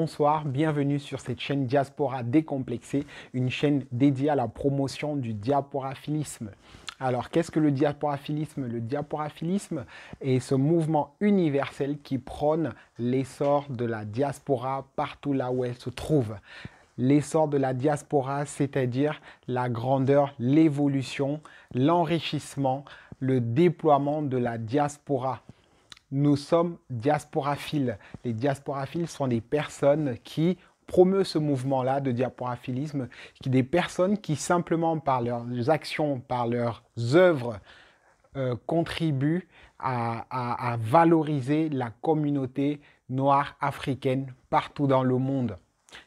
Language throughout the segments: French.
bonsoir, bienvenue sur cette chaîne Diaspora Décomplexée, une chaîne dédiée à la promotion du diasporaphilisme. Alors, qu'est-ce que le diasporaphilisme? Le diasporaphilisme est ce mouvement universel qui prône l'essor de la diaspora partout là où elle se trouve. L'essor de la diaspora, c'est-à-dire la grandeur, l'évolution, l'enrichissement, le déploiement de la diaspora. Nous sommes diasporaphiles. Les diasporaphiles sont des personnes qui promeuvent ce mouvement-là de diasporaphilisme, des personnes qui simplement par leurs actions, par leurs œuvres, contribuent à valoriser la communauté noire africaine partout dans le monde.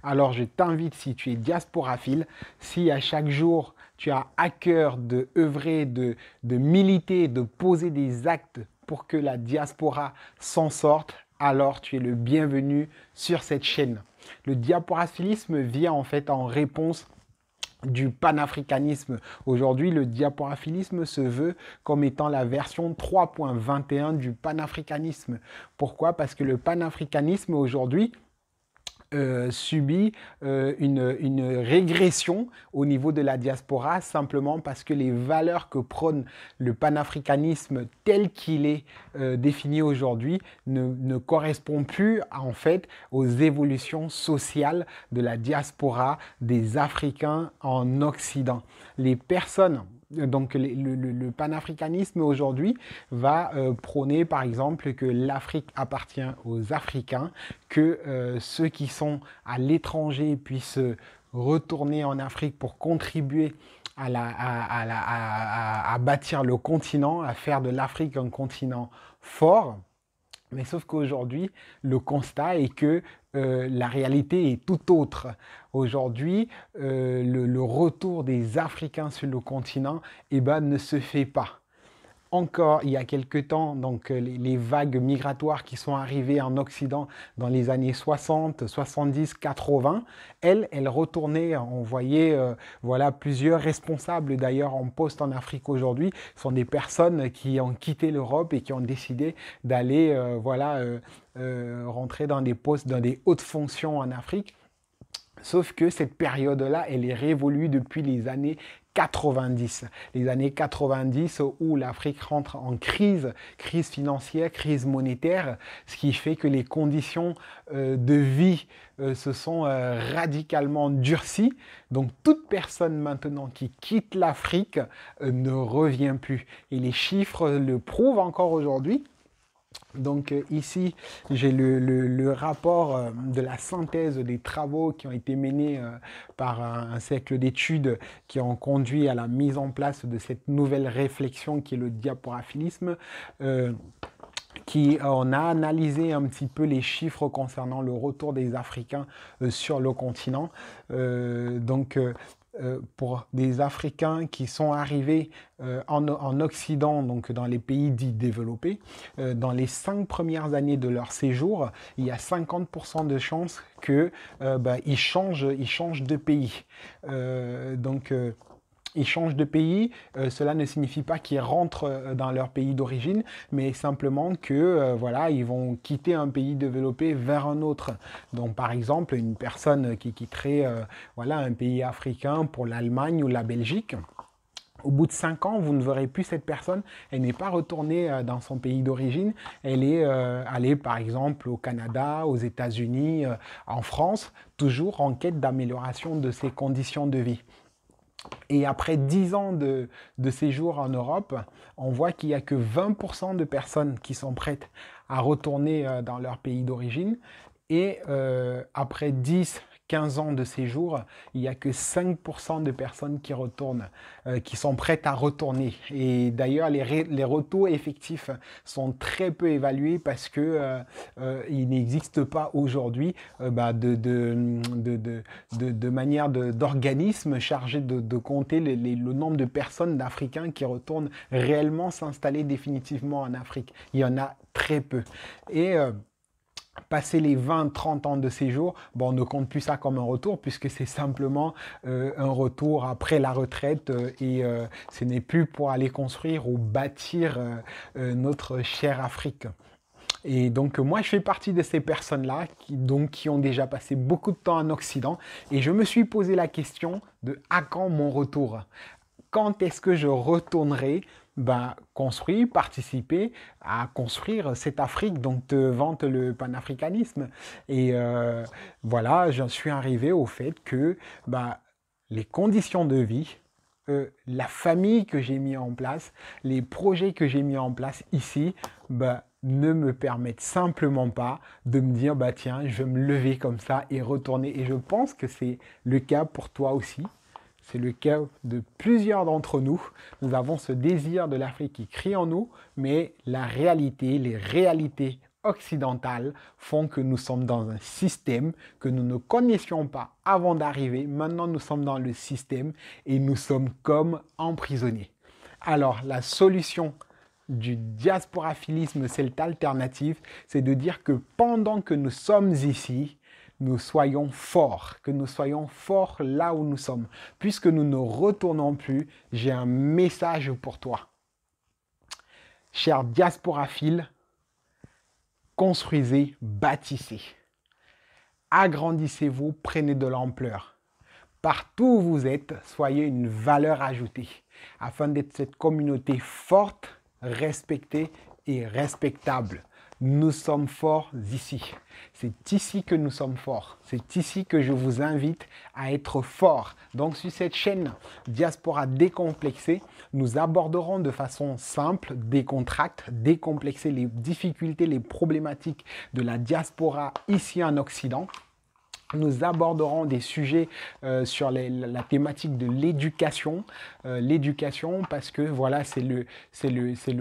Alors je t'invite, si tu es diasporaphile, si à chaque jour tu as à cœur de œuvrer, de militer, de poser des actes pour que la diaspora s'en sorte, alors tu es le bienvenu sur cette chaîne. Le diasporaphilisme vient en fait en réponse du panafricanisme. Aujourd'hui, le diasporaphilisme se veut comme étant la version 3.21 du panafricanisme. Pourquoi? Parce que le panafricanisme aujourd'hui subit une régression au niveau de la diaspora, simplement parce que les valeurs que prône le panafricanisme tel qu'il est défini aujourd'hui ne correspondent plus en fait aux évolutions sociales de la diaspora des Africains en Occident. Les personnes Donc le panafricanisme aujourd'hui va prôner par exemple que l'Afrique appartient aux Africains, que ceux qui sont à l'étranger puissent retourner en Afrique pour contribuer à bâtir le continent, à faire de l'Afrique un continent fort. Mais sauf qu'aujourd'hui, le constat est que la réalité est tout autre. Aujourd'hui, le retour des Africains sur le continent ne se fait pas. Encore il y a quelque temps, donc les vagues migratoires qui sont arrivées en Occident dans les années 60, 70, 80, elles retournaient, on voyait voilà, plusieurs responsables d'ailleurs en poste en Afrique aujourd'hui, sont des personnes qui ont quitté l'Europe et qui ont décidé d'aller rentrer dans des postes, dans des hautes fonctions en Afrique. Sauf que cette période-là, elle est révolue depuis les années 90. Les années 90 où l'Afrique rentre en crise financière, crise monétaire, ce qui fait que les conditions de vie se sont radicalement durcies. Donc toute personne maintenant qui quitte l'Afrique ne revient plus. Et les chiffres le prouvent encore aujourd'hui. Donc ici, j'ai le rapport de la synthèse des travaux qui ont été menés par un cercle d'études qui ont conduit à la mise en place de cette nouvelle réflexion qui est le diasporaphilisme. On a analysé un petit peu les chiffres concernant le retour des Africains sur le continent. Pour des Africains qui sont arrivés en Occident, donc dans les pays dits développés, dans les 5 premières années de leur séjour, il y a 50% de chances qu'ils changent de pays. Ils changent de pays, cela ne signifie pas qu'ils rentrent dans leur pays d'origine, mais simplement que voilà, ils vont quitter un pays développé vers un autre. Donc par exemple, une personne qui quitterait voilà, un pays africain pour l'Allemagne ou la Belgique, au bout de 5 ans, vous ne verrez plus cette personne. Elle n'est pas retournée dans son pays d'origine. Elle est allée, par exemple, au Canada, aux États-Unis, en France, toujours en quête d'amélioration de ses conditions de vie. Et après 10 ans de séjour en Europe, on voit qu'il n'y a que 20% de personnes qui sont prêtes à retourner dans leur pays d'origine. Et après 10-15 ans de séjour, il n'y a que 5% de personnes qui retournent, qui sont prêtes à retourner. Et d'ailleurs, les retours effectifs sont très peu évalués parce que il n'existe pas aujourd'hui de manière d'organisme chargé de compter le nombre de personnes d'Africains qui retournent réellement s'installer définitivement en Afrique. Il y en a très peu. Et passer les 20-30 ans de séjour, on ne compte plus ça comme un retour puisque c'est simplement un retour après la retraite et ce n'est plus pour aller construire ou bâtir notre chère Afrique. Et donc, moi, je fais partie de ces personnes-là qui ont déjà passé beaucoup de temps en Occident. Et je me suis posé la question de à quand mon retour? Quand est-ce que je retournerai construire, participer à construire cette Afrique dont te vante le panafricanisme? Et voilà, j'en suis arrivé au fait que les conditions de vie, la famille que j'ai mis en place, les projets que j'ai mis en place ici, ne me permettent simplement pas de me dire, tiens, je vais me lever comme ça et retourner. Et je pense que c'est le cas pour toi aussi. C'est le cas de plusieurs d'entre nous. Nous avons ce désir de l'Afrique qui crie en nous, mais la réalité, les réalités occidentales font que nous sommes dans un système que nous ne connaissions pas avant d'arriver. Maintenant, nous sommes dans le système et nous sommes comme emprisonnés. Alors, la solution du diasporaphilisme, cette alternative, c'est de dire que pendant que nous sommes ici, nous soyons forts, que nous soyons forts là où nous sommes. Puisque nous ne retournons plus, j'ai un message pour toi. Chers diasporaphiles, construisez, bâtissez. Agrandissez-vous, prenez de l'ampleur. Partout où vous êtes, soyez une valeur ajoutée, afin d'être cette communauté forte, respectée et respectable. Nous sommes forts ici. C'est ici que nous sommes forts. C'est ici que je vous invite à être forts. Donc sur cette chaîne Diaspora décomplexée, nous aborderons de façon simple, décomplexer les difficultés, les problématiques de la diaspora ici en Occident. Nous aborderons des sujets sur la thématique de l'éducation. L'éducation parce que voilà, c'est le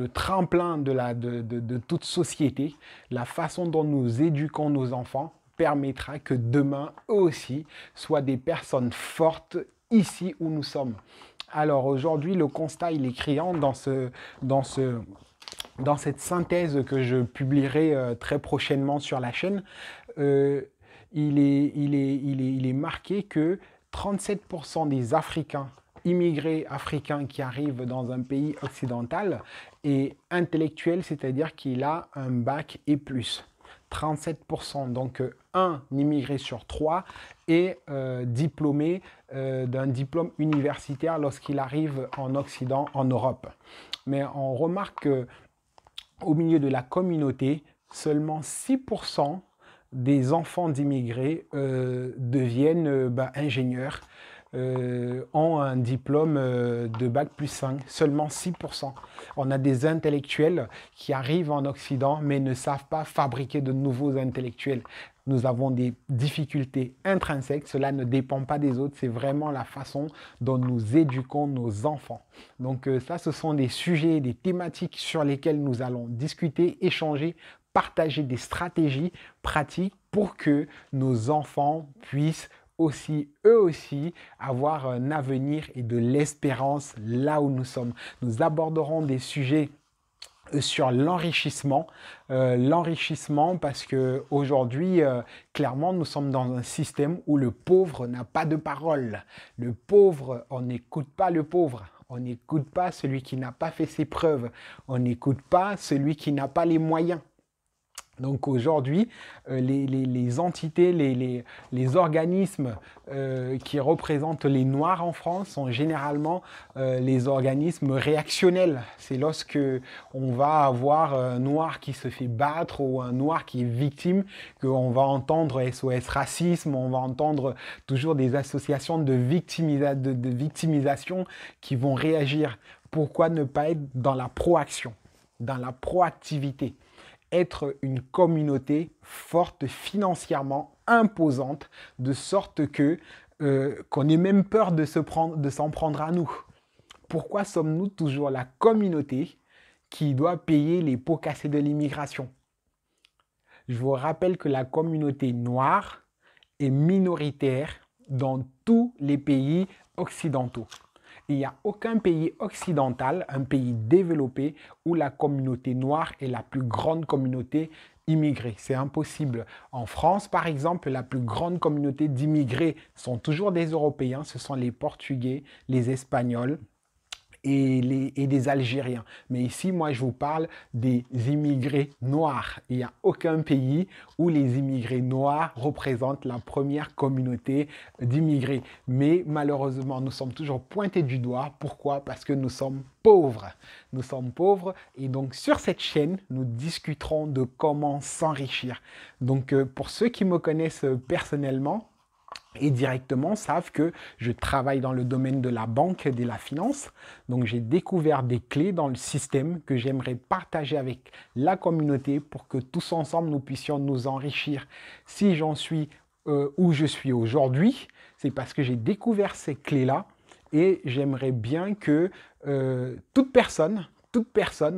tremplin de toute société. La façon dont nous éduquons nos enfants permettra que demain, eux aussi, soient des personnes fortes ici où nous sommes. Alors aujourd'hui, le constat, il est criant dans cette synthèse que je publierai très prochainement sur la chaîne. Il est marqué que 37% des Africains, immigrés africains qui arrivent dans un pays occidental est intellectuel, c'est-à-dire qu'il a un bac et plus. 37%, donc un immigré sur 3 est diplômé d'un diplôme universitaire lorsqu'il arrive en Occident, en Europe. Mais on remarque qu'au milieu de la communauté, seulement 6% des enfants d'immigrés deviennent ingénieurs, ont un diplôme de bac plus 5, seulement 6%. On a des intellectuels qui arrivent en Occident mais ne savent pas fabriquer de nouveaux intellectuels. Nous avons des difficultés intrinsèques, cela ne dépend pas des autres, c'est vraiment la façon dont nous éduquons nos enfants. Donc ça, ce sont des sujets, des thématiques sur lesquelles nous allons discuter, échanger, partager des stratégies pratiques pour que nos enfants puissent aussi, eux aussi, avoir un avenir et de l'espérance là où nous sommes. Nous aborderons des sujets sur l'enrichissement. L'enrichissement parce qu'aujourd'hui, clairement, nous sommes dans un système où le pauvre n'a pas de parole. Le pauvre, on n'écoute pas le pauvre. On n'écoute pas celui qui n'a pas fait ses preuves. On n'écoute pas celui qui n'a pas les moyens. Donc aujourd'hui, les entités, les organismes qui représentent les Noirs en France sont généralement les organismes réactionnels. C'est lorsque on va avoir un Noir qui se fait battre ou un Noir qui est victime qu'on va entendre SOS Racisme, on va entendre toujours des associations de victimisation qui vont réagir. Pourquoi ne pas être dans la proaction, dans la proactivité? Être une communauté forte financièrement, imposante, de sorte que qu'on ait même peur de s'en prendre à nous. Pourquoi sommes-nous toujours la communauté qui doit payer les pots cassés de l'immigration? Je vous rappelle que la communauté noire est minoritaire dans tous les pays occidentaux. Il n'y a aucun pays occidental, un pays développé, où la communauté noire est la plus grande communauté immigrée. C'est impossible. En France, par exemple, la plus grande communauté d'immigrés sont toujours des Européens. Ce sont les Portugais, les Espagnols et des Algériens. Mais ici, moi, je vous parle des immigrés noirs. Il n'y a aucun pays où les immigrés noirs représentent la première communauté d'immigrés. Mais malheureusement, nous sommes toujours pointés du doigt. Pourquoi? Parce que nous sommes pauvres. Nous sommes pauvres et donc sur cette chaîne, nous discuterons de comment s'enrichir. Donc pour ceux qui me connaissent personnellement, et directement savent que je travaille dans le domaine de la banque et de la finance. Donc j'ai découvert des clés dans le système que j'aimerais partager avec la communauté pour que tous ensemble nous puissions nous enrichir. Si j'en suis où je suis aujourd'hui, c'est parce que j'ai découvert ces clés-là et j'aimerais bien que toute personne,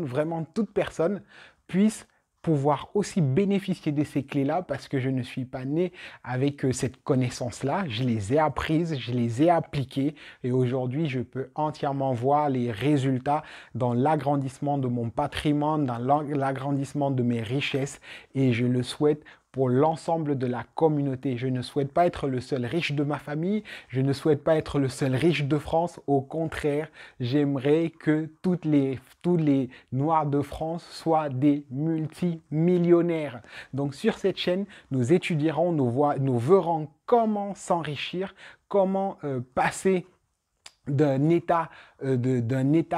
vraiment toute personne puisse pouvoir aussi bénéficier de ces clés-là parce que je ne suis pas né avec cette connaissance-là. Je les ai apprises, je les ai appliquées et aujourd'hui, je peux entièrement voir les résultats dans l'agrandissement de mon patrimoine, dans l'agrandissement de mes richesses et je le souhaite pour l'ensemble de la communauté. Je ne souhaite pas être le seul riche de ma famille, je ne souhaite pas être le seul riche de France. Au contraire, j'aimerais que tous les Noirs de France soient des multimillionnaires. Donc sur cette chaîne, nous étudierons, nous verrons comment s'enrichir, comment passer d'un état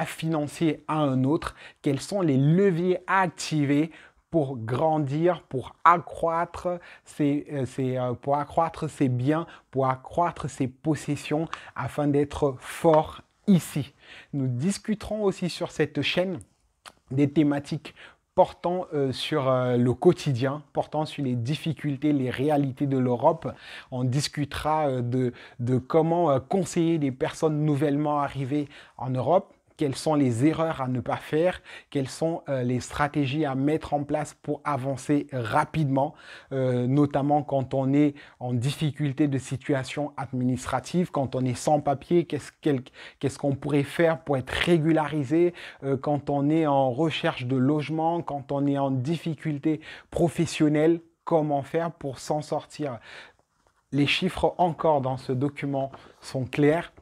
financier à un autre, quels sont les leviers à activer pour grandir, pour accroître ses biens, pour accroître ses possessions afin d'être fort ici. Nous discuterons aussi sur cette chaîne des thématiques portant sur le quotidien, portant sur les difficultés, les réalités de l'Europe. On discutera de comment conseiller des personnes nouvellement arrivées en Europe. Quelles sont les erreurs à ne pas faire, quelles sont les stratégies à mettre en place pour avancer rapidement, notamment quand on est en difficulté de situation administrative, quand on est sans papier, qu'est-ce qu'on pourrait faire pour être régularisé, quand on est en recherche de logement, quand on est en difficulté professionnelle, comment faire pour s'en sortir. Les chiffres encore dans ce document sont clairs.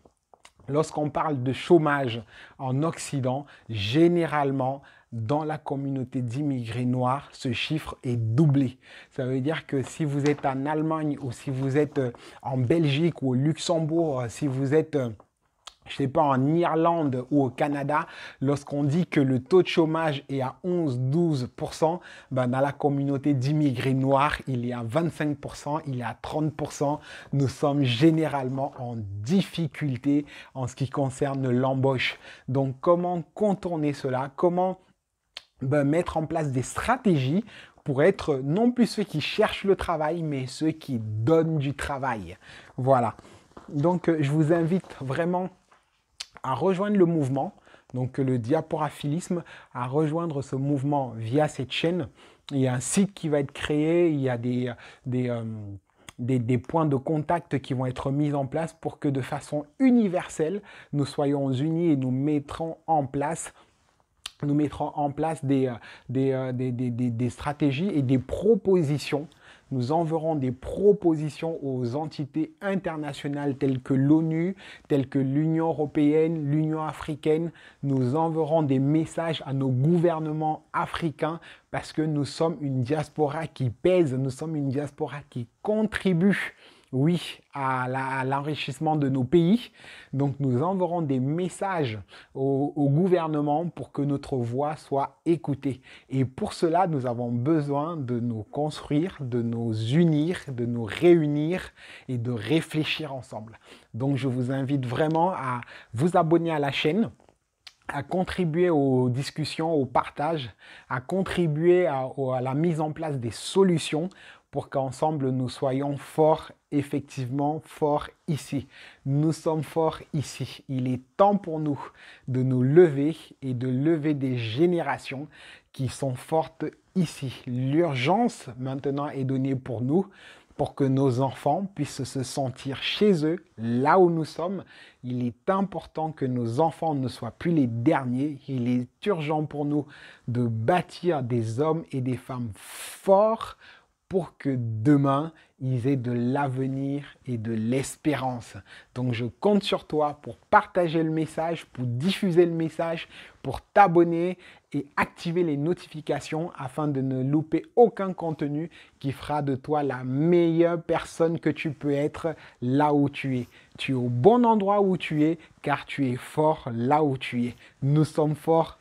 Lorsqu'on parle de chômage en Occident, généralement, dans la communauté d'immigrés noirs, ce chiffre est doublé. Ça veut dire que si vous êtes en Allemagne ou si vous êtes en Belgique ou au Luxembourg, si vous êtes je ne sais pas, en Irlande ou au Canada, lorsqu'on dit que le taux de chômage est à 11-12%, ben dans la communauté d'immigrés noirs, il est à 25%, il est à 30%. Nous sommes généralement en difficulté en ce qui concerne l'embauche. Donc, comment contourner cela? Comment mettre en place des stratégies pour être non plus ceux qui cherchent le travail, mais ceux qui donnent du travail. Voilà. Donc, je vous invite vraiment à rejoindre le mouvement, donc le diaporaphilisme, à rejoindre ce mouvement via cette chaîne. Il y a un site qui va être créé, il y a des points de contact qui vont être mis en place pour que de façon universelle, nous soyons unis et nous mettrons en place des stratégies et des propositions. Nous enverrons des propositions aux entités internationales telles que l'ONU, telles que l'Union européenne, l'Union africaine. Nous enverrons des messages à nos gouvernements africains parce que nous sommes une diaspora qui pèse, nous sommes une diaspora qui contribue, oui, à l'enrichissement de nos pays. Donc, nous enverrons des messages au gouvernement pour que notre voix soit écoutée. Et pour cela, nous avons besoin de nous construire, de nous unir, de nous réunir et de réfléchir ensemble. Donc, je vous invite vraiment à vous abonner à la chaîne, à contribuer aux discussions, au partage, à contribuer à la mise en place des solutions pour qu'ensemble nous soyons forts, effectivement forts ici. Nous sommes forts ici. Il est temps pour nous de nous lever et de lever des générations qui sont fortes ici. L'urgence maintenant est donnée pour nous, pour que nos enfants puissent se sentir chez eux, là où nous sommes. Il est important que nos enfants ne soient plus les derniers. Il est urgent pour nous de bâtir des hommes et des femmes forts pour que demain, ils aient de l'avenir et de l'espérance. Donc, je compte sur toi pour partager le message, pour diffuser le message, pour t'abonner et activer les notifications afin de ne louper aucun contenu qui fera de toi la meilleure personne que tu peux être là où tu es. Tu es au bon endroit où tu es car tu es fort là où tu es. Nous sommes forts